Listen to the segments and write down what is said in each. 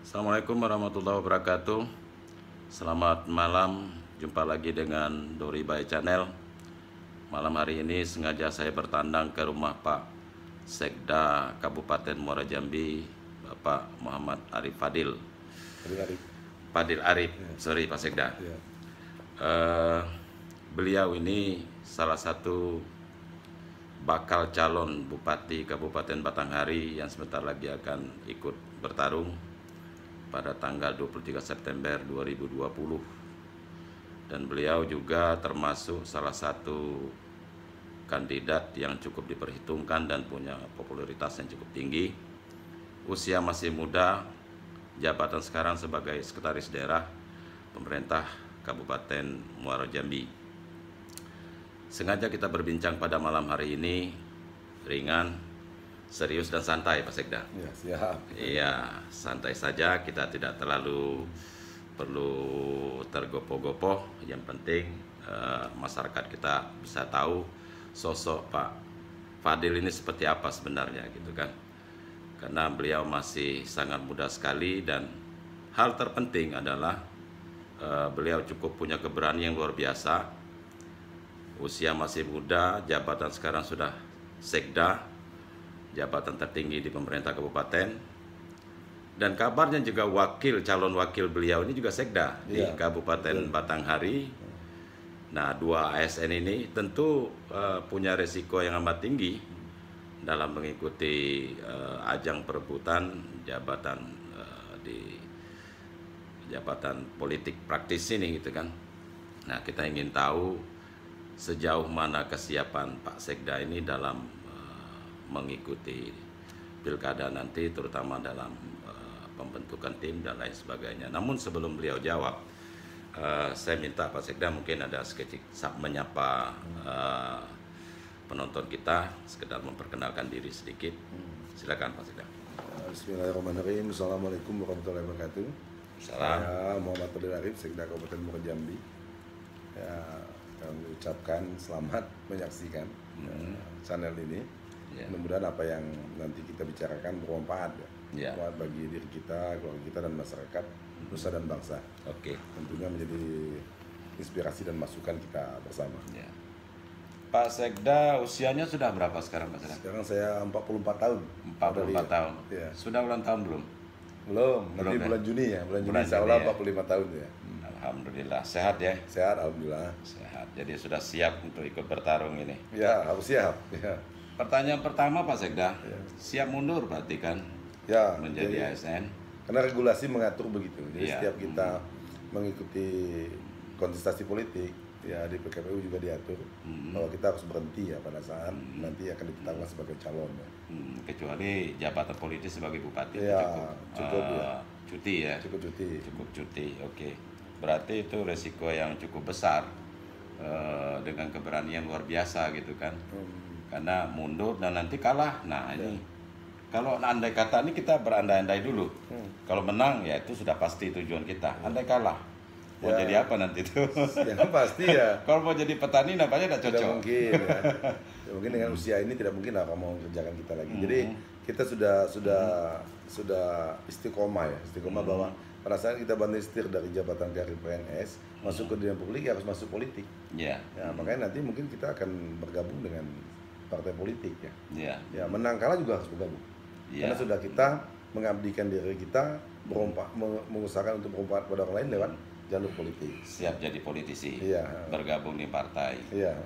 Assalamualaikum warahmatullahi wabarakatuh. Selamat malam, jumpa lagi dengan Dori Bay Channel. Malam hari ini sengaja saya bertandang ke rumah Pak Sekda Kabupaten Muara Jambi, Bapak Muhammad Arif Fadil. Fadil Arif, sorry Pak Sekda. Beliau ini salah satu bakal calon Bupati Kabupaten Batanghari yang sebentar lagi akan ikut bertarung pada tanggal 23 September 2020. Dan beliau juga termasuk salah satu kandidat yang cukup diperhitungkan dan punya popularitas yang cukup tinggi. Usia masih muda, jabatan sekarang sebagai Sekretaris Daerah Pemerintah Kabupaten Muara Jambi. Sengaja kita berbincang pada malam hari ini, ringan, serius dan santai Pak Sekda. Ya, siap. Iya, santai saja, kita tidak terlalu perlu tergopoh-gopoh. Yang penting masyarakat kita bisa tahu sosok Pak Fadil ini seperti apa sebenarnya gitu kan. Karena beliau masih sangat muda sekali dan hal terpenting adalah beliau cukup punya keberanian yang luar biasa. Usia masih muda, jabatan sekarang sudah Sekda, jabatan tertinggi di pemerintah kabupaten, dan kabarnya juga calon wakil beliau ini juga Sekda di Kabupaten Batanghari. Nah, dua ASN ini tentu punya resiko yang amat tinggi dalam mengikuti ajang perebutan jabatan di jabatan politik praktis ini gitu kan. Nah, kita ingin tahu sejauh mana kesiapan Pak Sekda ini dalam mengikuti pilkada nanti, terutama dalam pembentukan tim dan lain sebagainya. Namun sebelum beliau jawab, saya minta Pak Sekda mungkin ada sedikit menyapa penonton kita, sekedar memperkenalkan diri sedikit. Silakan Pak Sekda. Bismillahirrahmanirrahim. Assalamualaikum warahmatullahi wabarakatuh. Salam. Saya Muhammad Arif, Sekda Kabupaten Muara Jambi. Ya, kami ucapkan selamat menyaksikan channel ini. Mudah-mudahan apa yang nanti kita bicarakan bermanfaat bermanfaat bagi diri kita, keluarga kita dan masyarakat, nusa dan bangsa. Tentunya menjadi inspirasi dan masukan kita bersama. Pak Sekda usianya sudah berapa sekarang Pak Sekda? Sekarang saya 44 tahun. 44 tahun. Ya. Sudah ulang tahun belum? Belum, nanti bulan Juni ya. Bulan Juni insya Allah 45 tahun ya. Alhamdulillah, sehat ya? Sehat, alhamdulillah. Sehat, jadi sudah siap untuk ikut bertarung ini? Ya, harus siap. Ya. Pertanyaan pertama Pak Sekda, siap mundur berarti kan? Ya, menjadi ASN? Karena regulasi mengatur begitu. Jadi setiap kita mengikuti kontestasi politik, ya di PKPU juga diatur bahwa kita harus berhenti ya pada saat nanti akan ditetapkan sebagai calon. Kecuali jabatan politis sebagai bupati ya, cukup cuti ya? Cukup cuti, oke. Berarti itu resiko yang cukup besar dengan keberanian luar biasa gitu kan. Karena mundur dan nanti kalah. Nah ini kalau andai kata ini kita berandai-andai dulu. Kalau menang ya itu sudah pasti tujuan kita. Andai kalah mau jadi apa nanti itu? Ya pasti ya. Kalau mau jadi petani nampaknya tidak cocok. Tidak mungkin ya. Mungkin dengan usia ini tidak mungkin apa mau kerjakan kita lagi. Jadi kita sudah istiqomah ya. Istiqomah bahwa pada saat kita bantu setir dari jabatan karir PNS masuk ke dunia publik ya harus masuk politik. Ya, makanya nanti mungkin kita akan bergabung dengan partai politik ya. Ya, menang kalah juga harus bergabung. Karena sudah kita mengabdikan diri kita mengusahakan untuk bermanfaat pada orang lain lewat jalur politik. Siap jadi politisi. Iya. Bergabung di partai. Iya.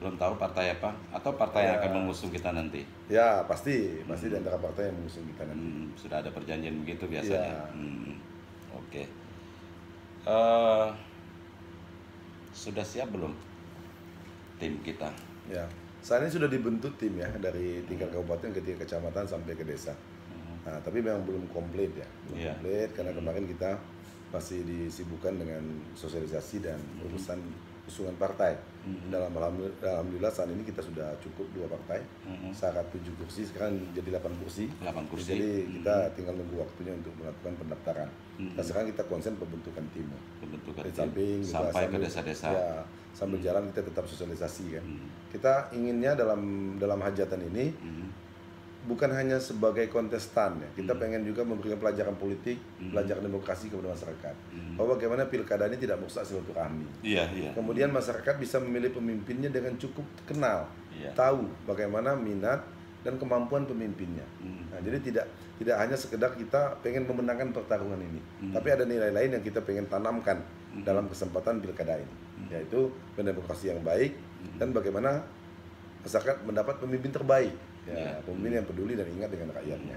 Belum tahu partai apa atau partai yang akan mengusung kita nanti? Ya, pasti di antara partai yang mengusung kita nanti. Sudah ada perjanjian begitu biasanya. Oke. Sudah siap belum tim kita? Ya, saat ini sudah dibentuk tim ya dari tingkat kabupaten ke tingkat kecamatan sampai ke desa. Nah, tapi memang belum komplit ya, komplit karena kemarin kita masih disibukkan dengan sosialisasi dan urusan usungan partai. Alhamdulillah saat ini kita sudah cukup 2 partai, syarat 7 kursi sekarang jadi 8 kursi. Jadi kita tinggal nunggu waktunya untuk melakukan pendaftaran. Nah, sekarang kita konsen pembentukan tim. Sampai ke desa-desa. Ya, sambil jalan kita tetap sosialisasi kan. Kita inginnya dalam hajatan ini bukan hanya sebagai kontestan ya, kita pengen juga memberikan pelajaran politik, pelajaran demokrasi kepada masyarakat. Bahwa bagaimana pilkada ini tidak merusak silaturahmi. Iya, iya. Kemudian masyarakat bisa memilih pemimpinnya dengan cukup kenal, tahu bagaimana minat dan kemampuan pemimpinnya. Nah, jadi tidak hanya sekedar kita pengen memenangkan pertarungan ini, tapi ada nilai lain yang kita pengen tanamkan dalam kesempatan pilkada ini, yaitu demokrasi yang baik dan bagaimana masyarakat mendapat pemimpin terbaik, pemimpin yang peduli dan ingat dengan rakyatnya.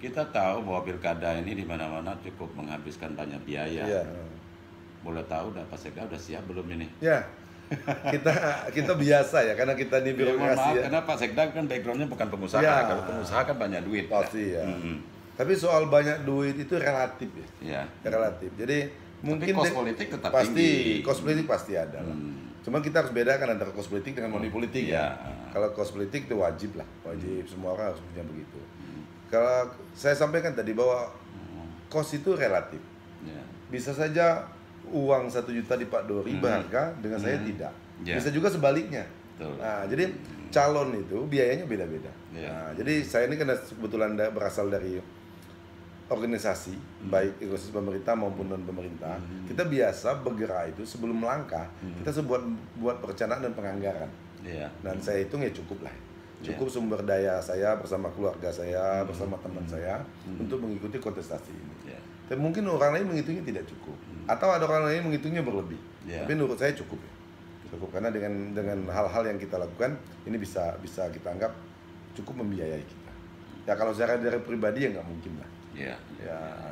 Kita tahu bahwa pilkada ini di mana-mana cukup menghabiskan banyak biaya. Boleh tahu Pak Sekda udah siap belum ini? Ya, kita biasa ya, karena kita di birokrasi. Karena Pak Sekda kan backgroundnya bukan pengusaha. Kalau pengusaha kan banyak duit. Pasti ya. Tapi soal banyak duit itu relatif ya. Relatif. Jadi mungkin kos politik tetap pasti tinggi. Kos politik pasti ada lah. Cuma kita harus bedakan antara kos politik dengan money politik ya. Kalau kos politik itu wajib lah, wajib semua orang harus punya begitu. Kalau saya sampaikan tadi bahwa kos itu relatif. Bisa saja uang 1 juta dipadori berharga dengan saya tidak. Bisa juga sebaliknya. Nah, jadi calon itu biayanya beda-beda. Nah, jadi saya ini karena kebetulan berasal dari organisasi, baik organisasi pemerintah maupun non pemerintah, kita biasa bergerak itu sebelum melangkah, kita buat perencanaan dan penganggaran. Dan saya hitung ya cukup lah. Cukup sumber daya saya bersama keluarga saya, bersama teman saya untuk mengikuti kontestasi ini. Tapi mungkin orang lain menghitungnya tidak cukup, atau ada orang lain menghitungnya berlebih. Tapi menurut saya cukup ya. Cukup karena dengan hal-hal yang kita lakukan ini bisa kita anggap cukup membiayai kita. Ya kalau secara dari pribadi ya nggak mungkin lah. Ya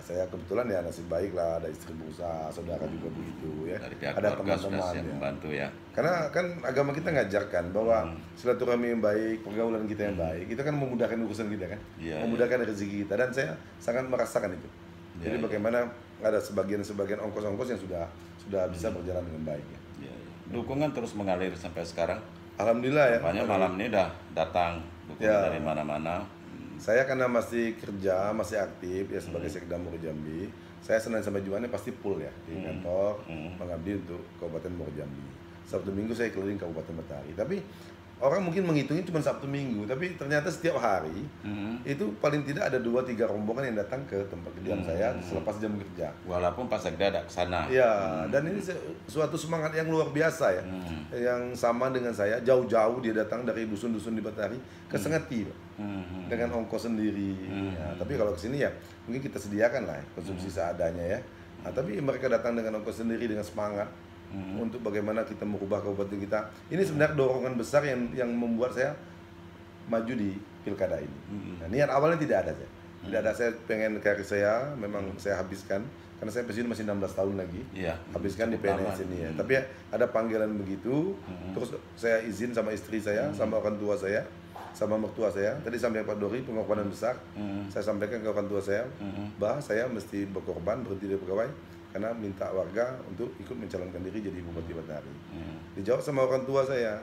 saya kebetulan ya nasib baik lah, ada istri berusaha, saudara juga begitu ya. Ada teman-teman ya. Membantu ya. Karena kan agama kita ngajarkan bahwa silaturahmi yang baik, pergaulan kita yang baik, itu kan memudahkan urusan kita kan, memudahkan rezeki kita, dan saya sangat merasakan itu. Jadi bagaimana ada sebagian ongkos-ongkos yang sudah bisa berjalan dengan baik ya. Dukungan terus mengalir sampai sekarang. Alhamdulillah ya. Banyak malam ini dah datang dukungan dari mana-mana. Saya karena masih kerja, masih aktif ya sebagai Sekda Muaro Jambi. Saya Senin sampai Jumatnya pasti full ya di kantor mengabdi untuk Kabupaten Muaro Jambi. Sabtu Minggu saya keliling Kabupaten Betari. Tapi orang mungkin menghitungnya cuma Sabtu Minggu, tapi ternyata setiap hari itu paling tidak ada 2-3 rombongan yang datang ke tempat kediaman saya selepas jam kerja. Walaupun Pak Sekda ada ke sana. Ya, dan ini suatu semangat yang luar biasa ya. Yang sama dengan saya, jauh-jauh dia datang dari dusun-dusun di Betari ke Sengeti, Pak. Dengan ongkos sendiri. Ya, tapi kalau ke sini ya mungkin kita sediakan lah konsumsi seadanya ya. Nah, tapi mereka datang dengan ongkos sendiri dengan semangat. Untuk bagaimana kita merubah kabupaten kita. Ini sebenarnya dorongan besar yang membuat saya maju di pilkada ini. Nah, niat awalnya tidak ada saya. Tidak ada, saya pengen karir saya memang saya habiskan karena saya pensiun masih 16 tahun lagi. Habiskan di PNS ini ya. Tapi ada panggilan begitu, terus saya izin sama istri saya, sama orang tua saya, sama mertua saya. Tadi sampai Pak Dori pengorbanan besar. Saya sampaikan ke orang tua saya, bahwa saya mesti berkorban berhenti dari pegawai karena minta warga untuk ikut mencalonkan diri jadi Bupati Betari. Dijawab sama orang tua saya,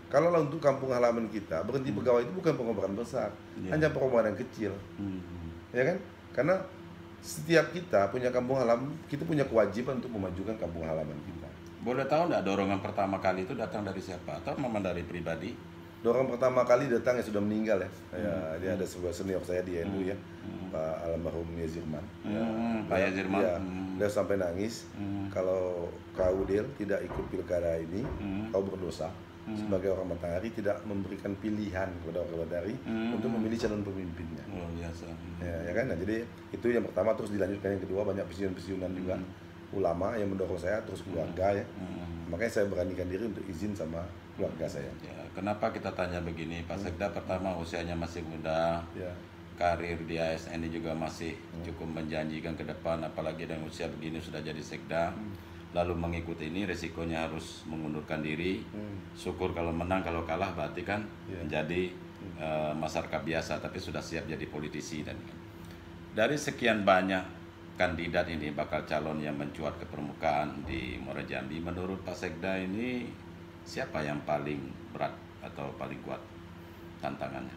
kalau untuk kampung halaman kita berhenti pegawai itu bukan pengorbanan besar, hanya pengorbanan kecil, ya kan? Karena setiap kita punya kampung halaman, kita punya kewajiban untuk memajukan kampung halaman kita. Boleh tahu nggak dorongan pertama kali itu datang dari siapa atau memang dari pribadi? Dorong pertama kali datang yang sudah meninggal ya. Dia ada sebuah senior saya di NU ya, Pak almarhum Yazirman. Pak Yazirman. Ya, dia sampai nangis kalau kau Del tidak ikut pilkada ini, kau berdosa. Sebagai orang Matahari tidak memberikan pilihan kepada orang Matahari untuk memilih calon pemimpinnya. Luar biasa. Ya kan. Nah, jadi itu yang pertama, terus dilanjutkan yang kedua banyak pensiunan juga. Ulama yang mendorong saya, terus keluarga ya. Makanya saya beranikan diri untuk izin sama keluarga saya. Ya, kenapa kita tanya begini, Pak Sekda? Pertama usianya masih muda, karir di ASN ini juga masih cukup menjanjikan ke depan, apalagi dengan usia begini sudah jadi Sekda. Lalu mengikuti ini resikonya harus mengundurkan diri. Syukur kalau menang, kalau kalah berarti kan menjadi masyarakat biasa, tapi sudah siap jadi politisi. Dan dari sekian banyak kandidat ini bakal calon yang mencuat ke permukaan di Muaro Jambi, menurut Pak Sekda ini siapa yang paling berat atau paling kuat tantangannya?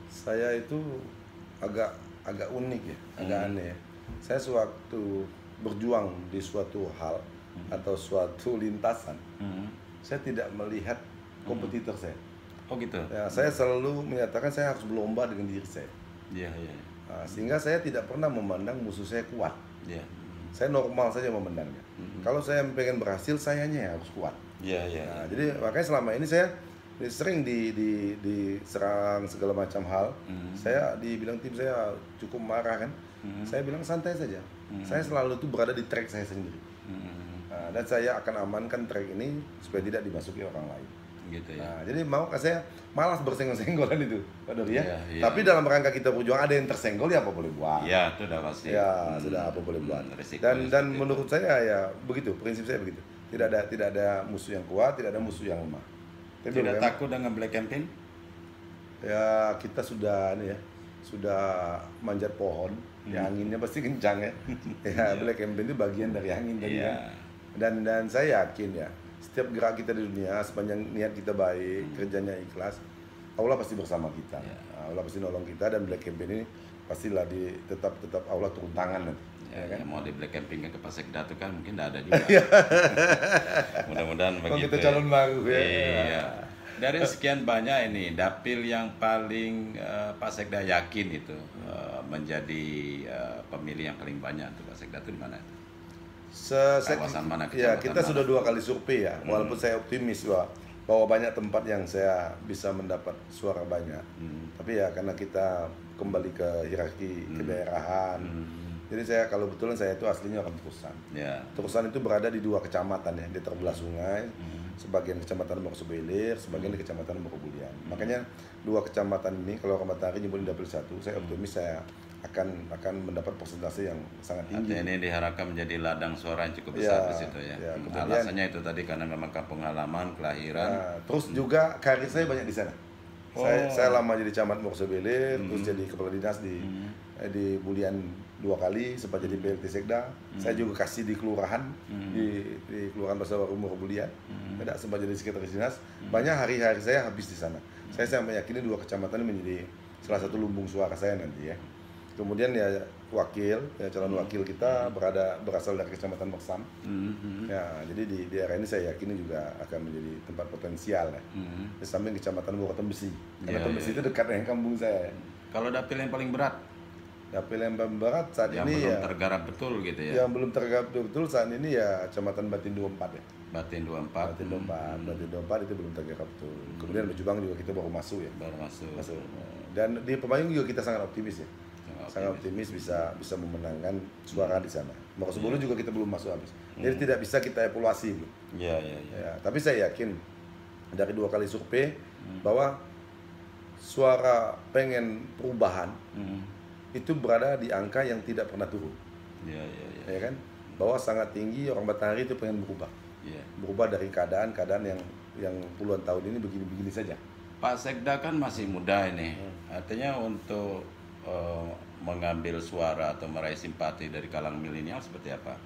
Saya itu agak unik ya, agak aneh ya. Saya sewaktu berjuang di suatu hal atau suatu lintasan, saya tidak melihat kompetitor saya. Oh gitu. Ya, saya selalu menyatakan saya harus berlomba dengan diri saya. Iya, iya. Nah, sehingga saya tidak pernah memandang musuh saya kuat. Iya. Saya normal saja memandangnya. Kalau saya pengen berhasil, sayanya yang harus kuat. Iya, iya. Nah, jadi makanya selama ini saya sering diserang segala macam hal. Saya dibilang tim saya cukup marah kan. Saya bilang santai saja. Saya selalu tuh berada di track saya sendiri. Nah, dan saya akan amankan track ini supaya tidak dimasuki orang lain. Gitu ya. Nah, jadi mau saya malas bersenggol-senggolan itu, Pak Dori ya. Iya, iya. Tapi dalam rangka kita berjuang ada yang tersenggol ya apa boleh buat. Iya, itu udah pasti. Ya, sudah apa boleh buat. Risiko Dan menurut saya ya begitu, prinsip saya begitu. Tidak ada musuh yang kuat, tidak ada musuh yang lemah. Tapi Tidak bagaimana- takut dengan black campaign? Ya kita sudah ini ya, sudah manjat pohon, ya anginnya pasti kencang ya. Ya black campaign itu bagian dari angin tadi Iya. kan. Dan saya yakin ya, setiap gerak kita di dunia sepanjang niat kita baik, kerjanya ikhlas, Allah pasti bersama kita. Iya. Allah pasti nolong kita dan black campaign ini pastilah tetap Allah turun tangan nanti. Ya, Ya kan? mau di black camping ke Pasekda itu kan mungkin tidak ada juga. Mudah-mudahan Kalau begitu. kita calon baru ya. Iya. Dari sekian banyak ini dapil yang paling Pak Sekda yakin itu menjadi pemilih yang paling banyak untuk Pak Sekda itu di mana? Kawasan mana, Ya, kecamatan kita mana? sudah 2 kali survei ya. Walaupun saya optimis bahwa banyak tempat yang saya bisa mendapat suara banyak. Tapi ya karena kita kembali ke hierarki kedaerahan. Jadi saya kalau betulan saya itu aslinya orang Terusan. Ya. Terusan itu berada di 2 kecamatan ya, di terbelah sungai. Sebagian kecamatan Mokosubelir, sebagian di kecamatan Mokobulian. Makanya 2 kecamatan ini kalau orang Matahari nyebut di dapil 1, saya optimis saya akan mendapat persentase yang sangat tinggi. Artinya ini diharapkan menjadi ladang suara yang cukup besar Ya, di situ ya. ya, kemudian- Alasannya itu tadi karena memang kampung halaman, kelahiran. Nah, terus juga karir saya banyak di sana. Saya lama jadi camat Mokosubelir, terus jadi kepala dinas di Bulian 2 kali, sempat jadi PLT Sekda. Saya juga kasih di kelurahan di kelurahan Pasar Baru Mokobulian. Tidak sempat jadi sekretaris dinas. Banyak hari-hari saya habis di sana. Saya sampai yakini 2 kecamatan ini menjadi salah satu lumbung suara saya nanti ya. Kemudian ya calon wakil kita berasal dari kecamatan Meksam. Ya, jadi di daerah ini saya yakini juga akan menjadi tempat potensial ya. Di samping kecamatan Bukatan Besi. Karena Ya, Besi ya. itu dekat dengan kampung saya. Kalau dapil yang paling berat, Dapil yang paling berat saat yang ini belum ya. tergarap betul gitu ya. Yang belum tergarap betul saat ini ya Kecamatan Batin 24 ya. Batin 24 Batin 24 itu belum tergarap betul. Kemudian Bejubang juga kita baru masuk ya. baru masuk. Dan di Pemaing juga kita sangat optimis ya. Sangat Sangat optimis bisa memenangkan suara di sana. Mokosubulu juga kita belum masuk habis. Jadi tidak bisa kita evaluasi gitu. Iya, iya, iya. Ya, tapi saya yakin dari 2 kali survei bahwa suara pengen perubahan itu berada di angka yang tidak pernah turun. Iya, iya, iya. Ya kan? Bahwa sangat tinggi orang Matahari itu pengen berubah. Iya. Berubah dari keadaan yang puluhan tahun ini begini-begini saja. Pak Sekda kan masih muda ini. Artinya untuk mengambil suara atau meraih simpati dari kalangan milenial seperti apa?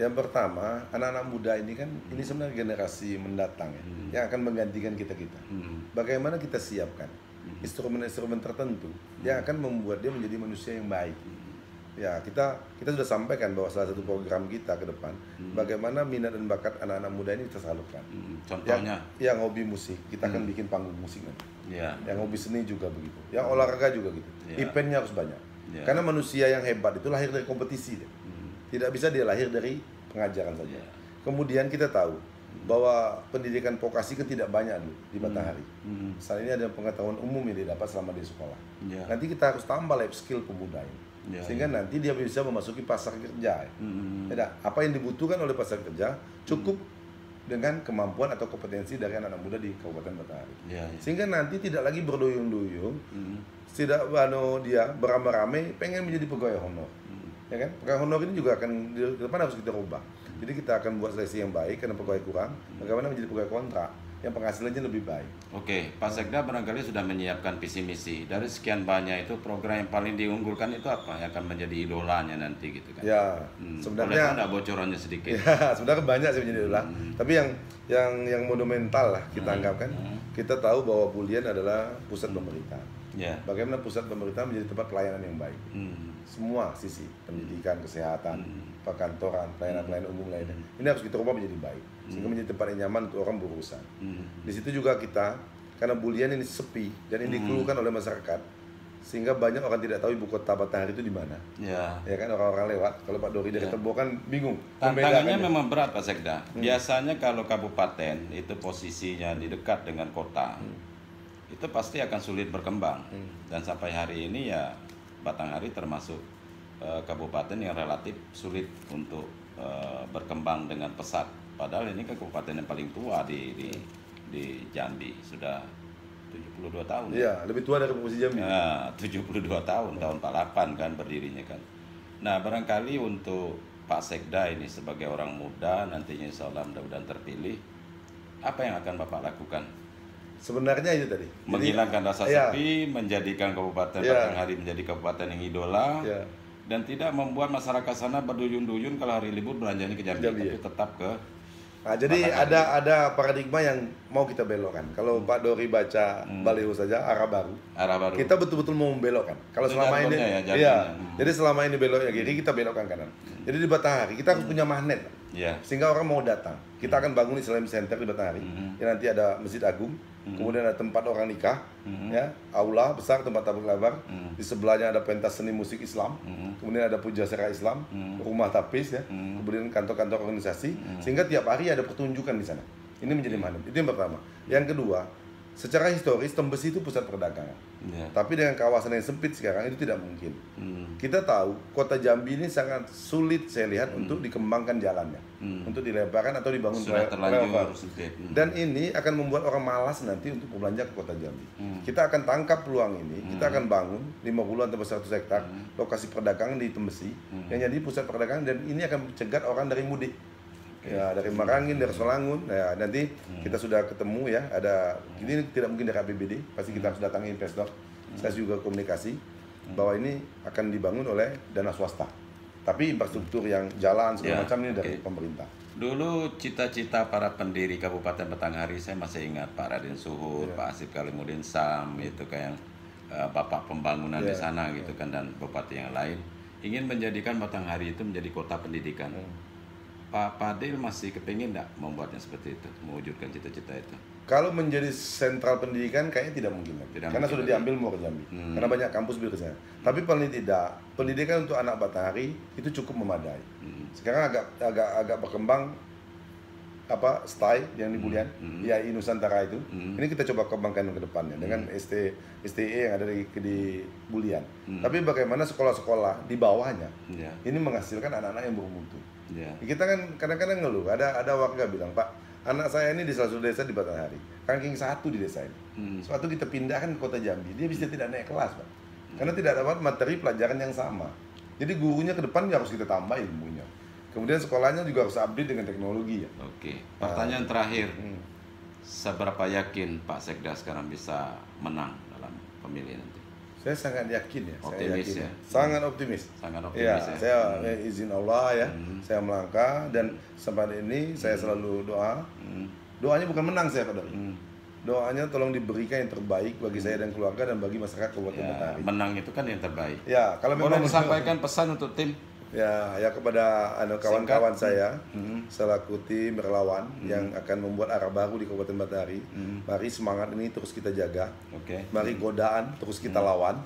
Yang pertama, anak-anak muda ini kan ini sebenarnya generasi mendatang ya, yang akan menggantikan kita-kita. Bagaimana kita siapkan instrumen-instrumen tertentu yang akan membuat dia menjadi manusia yang baik. Ya, kita sudah sampaikan bahwa salah satu program kita ke depan, bagaimana minat dan bakat anak-anak muda ini kita salurkan. Contohnya? Yang hobi musik, kita akan bikin panggung musik nanti. Iya. Yang hobi seni juga begitu. Yang olahraga juga gitu. Ya. Eventnya harus banyak. Ya. Karena manusia yang hebat itu lahir dari kompetisi. Dia. Tidak bisa dia lahir dari pengajaran saja. Ya. Kemudian kita tahu bahwa pendidikan vokasi kan tidak banyak dulu di Matahari. Saat ini ada pengetahuan umum yang dia dapat selama di sekolah. Ya. Nanti kita harus tambah life skill pemuda ini. Ya, Sehingga nanti dia bisa memasuki pasar kerja. Ya, apa yang dibutuhkan oleh pasar kerja cukup dengan kemampuan atau kompetensi dari anak-anak muda di Kabupaten Matahari. Ya, ya. Sehingga nanti tidak lagi berduyung-duyung, tidak dia beramai-ramai pengen menjadi pegawai honor. Ya kan? Pegawai honor ini juga akan di depan harus kita rubah. Jadi kita akan buat seleksi yang baik karena pegawai kurang, bagaimana menjadi pegawai kontrak yang penghasilannya lebih baik. Oke, Pak Sekda barangkali sudah menyiapkan visi misi. Dari sekian banyak itu program yang paling diunggulkan itu apa yang akan menjadi idolanya nanti gitu kan? Ya, Boleh sebenarnya ada bocorannya sedikit? ya, sebenarnya banyak sih menjadi idola. Tapi yang monumental lah kita anggap kan. Kita tahu bahwa Bulian adalah pusat pemerintahan. Ya. Bagaimana pusat pemerintahan menjadi tempat pelayanan yang baik. Semua sisi, pendidikan, kesehatan, perkantoran, pelayanan-pelayanan umum lainnya. Ini harus kita ubah menjadi baik. Sehingga menjadi tempat yang nyaman untuk orang berurusan. Di situ juga kita karena Bulian ini sepi dan ini dikeluhkan oleh masyarakat, sehingga banyak orang tidak tahu ibu kota Batanghari itu di mana. Ya kan, orang-orang lewat. Kalau Pak Dori dari Tebo kan bingung. Tantangannya memang berat Pak Sekda. Biasanya kalau kabupaten itu posisinya di dekat dengan kota, itu pasti akan sulit berkembang. Dan sampai hari ini ya Batanghari termasuk kabupaten yang relatif sulit untuk berkembang dengan pesat. Padahal ini kan kabupaten yang paling tua di Jambi, sudah 72 tahun. Iya, lebih tua dari Provinsi Jambi. Nah, 72 tahun, tahun 48 kan berdirinya kan. Nah, barangkali untuk Pak Sekda ini sebagai orang muda, nantinya insya Allah mudah-mudahan terpilih, apa yang akan Bapak lakukan? Sebenarnya itu tadi. Menghilangkan rasa sepi, menjadikan Kabupaten Batanghari menjadi kabupaten yang idola, dan tidak membuat masyarakat sana berduyun-duyun kalau hari libur belanjanya ke Jambi, tapi tetap ke. Nah, jadi ada paradigma yang mau kita belokkan. Kalau Pak Dori baca baliho saja arah baru. Kita betul-betul mau membelokkan. Kalau selama ini jadi selama ini beloknya kiri, kita belokkan kanan. Jadi di Batanghari kita harus punya magnet. Sehingga orang mau datang. Kita akan bangun Islam Center di Batanghari. Nanti ada Masjid Agung, kemudian ada tempat orang nikah, ya, aula besar tempat tablik akbar. Di sebelahnya ada pentas seni musik Islam, kemudian ada pujasera Islam, rumah tapis, ya, kemudian kantor-kantor organisasi, sehingga tiap hari ada pertunjukan di sana. Ini menjadi magnet. Itu yang pertama. Yang kedua, secara historis Tembesi itu pusat perdagangan. Tapi dengan kawasan yang sempit sekarang itu tidak mungkin. Kita tahu kota Jambi ini sangat sulit saya lihat untuk dikembangkan jalannya, untuk dilebarkan atau dibangun flyover. Dan ini akan membuat orang malas nanti untuk berbelanja ke kota Jambi. Kita akan tangkap peluang ini, kita akan bangun 50 atau 100 hektar lokasi perdagangan di Tembesi yang jadi pusat perdagangan, dan ini akan mencegat orang dari mudik. Ya, dari Marangin, dari Solangun. Ya, nanti kita sudah ketemu, ya, ada ini tidak mungkin dari APBD, pasti kita harus datangi investor. Saya juga komunikasi bahwa ini akan dibangun oleh dana swasta. Tapi infrastruktur yang jalan segala macam ini dari pemerintah. Dulu cita-cita para pendiri Kabupaten Batanghari, saya masih ingat Pak Raden Suhur, Pak Asif Kalimuddin Sam, itu kayak bapak pembangunan di sana gitu kan, dan bupati yang lain ingin menjadikan Batanghari itu menjadi kota pendidikan. Pak Fadil masih kepingin nggak membuatnya seperti itu, mewujudkan cita-cita itu? Kalau menjadi sentral pendidikan kayaknya tidak mungkin lagi, karena sudah diambil mau ke Jambi, karena banyak kampus di sana. Tapi paling tidak pendidikan untuk anak Batanghari itu cukup memadai. Sekarang agak berkembang apa STAI yang di Bulian, IAI Nusantara itu. Ini kita coba kembangkan ke depannya dengan STE yang ada di Bulian. Tapi bagaimana sekolah-sekolah di bawahnya ini menghasilkan anak-anak yang bermutu. Kita kan kadang-kadang ngeluh, ada warga bilang, Pak, anak saya ini di salah satu desa di Batanghari, ranking 1 di desa ini. Suatu kita pindahkan ke kota Jambi, dia bisa tidak naik kelas, Pak, karena tidak dapat materi pelajaran yang sama. Jadi gurunya ke depan harus kita tambah ilmunya. Kemudian sekolahnya juga harus update dengan teknologi, ya. Oke. Pertanyaan terakhir, seberapa yakin Pak Sekda sekarang bisa menang dalam pemilihan nanti? Saya sangat yakin, ya. Optimis, ya. Sangat optimis. Sangat optimis, ya. Saya izin Allah, ya. Saya melangkah, dan sampai ini saya selalu doa. Doanya bukan menang saya, Pak Dori. Doanya tolong diberikan yang terbaik bagi saya dan keluarga dan bagi masyarakat Kabupaten Batanghari. Menang itu kan yang terbaik. Ya, kalau memang sampaikan pesan untuk tim. Ya kepada kawan-kawan saya selaku tim relawan yang akan membuat arah baru di Kabupaten Batanghari. Mari semangat ini terus kita jaga. Mari godaan terus kita lawan.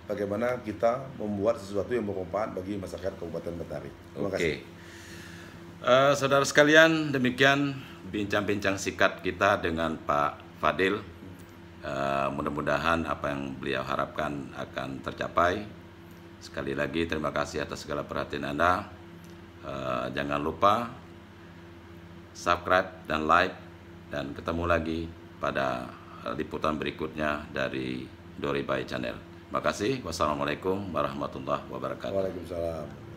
Bagaimana kita membuat sesuatu yang bermanfaat bagi masyarakat Kabupaten Batanghari. Terima kasih. Saudara sekalian, demikian bincang-bincang singkat kita dengan Pak Fadil. Mudah-mudahan apa yang beliau harapkan akan tercapai. Sekali lagi terima kasih atas segala perhatian Anda. Jangan lupa subscribe dan like, dan ketemu lagi pada liputan berikutnya dari Dori Bay Channel. Terima kasih. Wassalamualaikum warahmatullahi wabarakatuh. Waalaikumsalam.